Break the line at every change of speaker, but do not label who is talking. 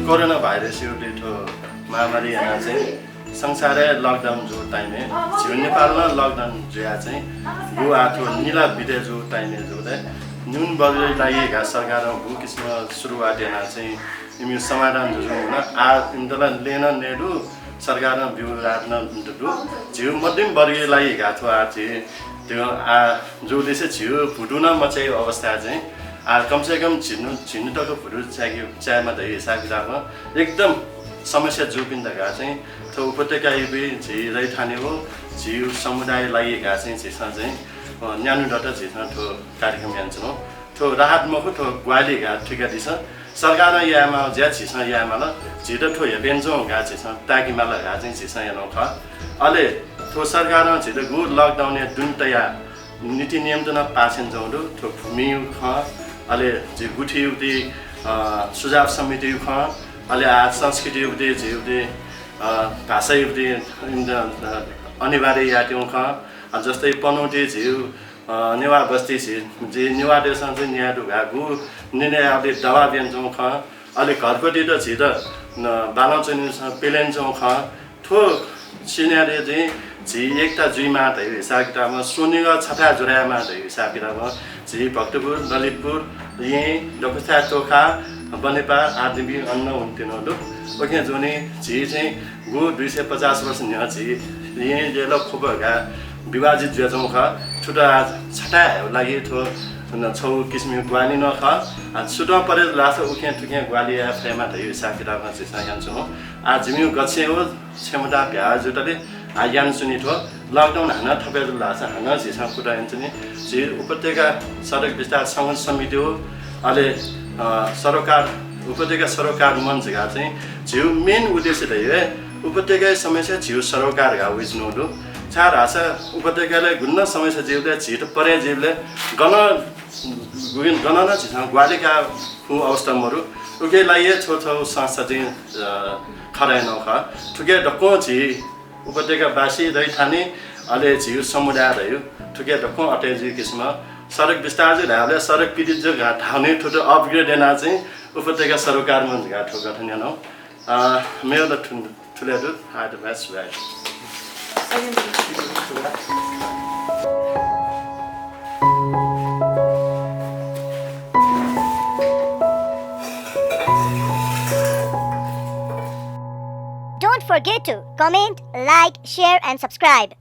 Corona virus एउटै ठो महामारी यहाँ चाहिँ संसारै लकडाउन जो टाइम है जिउ नेपालमा लकडाउन जुया चाहिँ गो आठो निला बिते जो टाइम है जो न्यून बगले लागिएका सरकार भू किसिम सुरुवात यहाँ चाहिँ इमी समाधान जो हुन आ इन्दला लेन नेडु सरकार भ्यू राख्न दु जिउ मध्यम वर्गीय लागिएका थो आ चाहिँ त्यो आ जोले चाहिँ जिउ फुटुन मचाएको अवस्था चाहिँ कमसेकम छिन्नु टको फुटु चायमा त हिसाब किताबमा एकदम समस्या जोपिँदाका चाहिँ थो उपत्यका इबे झिरै ठाने हो जिउ समुदाय लागिएका चाहिँ झिसा चाहिँ न्यानो डट झिसा ठो कार्यक्रम यान्छौँ थो राहतमुख थो ग्वालीका ठिका दिस सरकार यामा ज्या झिसा यामा ल झिट ठो हेपेन्जो गा झिसा ताकिमा लगा चाहिँ झिसा यानो ख अले थो सरकार झिट गु लकडाउन दुनतया नीति नियम त न पासेन जाउदो थो भूमि ख अले जे गुठी उति सुझाव समिति ख अले आ संस्कृति उति जे उति भाषा उति अनिवार्य याट्यौँ ख जस्तै पनौटे झिउ नेवा बस्ती जे नेवा देशमा चाहिँ न्याडु घागु निर्णयले दवा बेन्छौँ ख अले घरपट्टि त झिट बालाउँछौँ पेलेन्छौँ ख थो सिनेले चाहिँ झी एकता जुइमा त हिसाब किताबमा सोनिग छटा जोरामा त हिसाब किताबमा झी भक्तपुर ललितपुर यहीँ डकुस्था चोखा बनेपा आदमी अन्न हुन्थेन लु ओके जोनी झी चाहिँ गु 250 वर्ष न झी यहीँ जेल खोपका विभाजित ज्याजौँ ख छुटा छटा लागि थो छौ किसिम ग्वाली न ख छुटा परे लास उखे ठुके ग्वाली फ्रेमा त हिसाब किताबमा चाहिँ जान्छौँ आ जिम्यु गच्छे हो क्षमता भ्या जुटले यान सुनि थो लकडाउन हान थपेर लाछ हान झिसा कुरा हुन्छ नि झि उपत्यका सडक विस्तार सङ्घर्ष समिति हो अहिले सरकार उपत्यका सरोकार मञ्चका चाहिँ झिउ मेन उद्देश्य त हे उपत्यका समस्या झिउ सरोकार घा उइज्नु दु चार आशा उपत्यकालाई गुन्न समस्या जिउले झिट परे जिउले गन न झिसा ग्वालीका फु अवस्थामहरु उके लागि छो संस्था चाहिँ खराय नख ठुके डक्को झि उपत्यका बासी दै ठाने अले झिउ समुदाय रह्यो ठुके डक्को अटेजी किसिम सडक विस्तार चाहिँ ढाले सडक पीडित जो घाट ठाउने ठुलो अपग्रेड एना चाहिँ उपत्यका सरकार मञ्च घाट ठो गठन यानो मेरो त ठुले दु hard match right
Don't forget to comment, like, share and subscribe.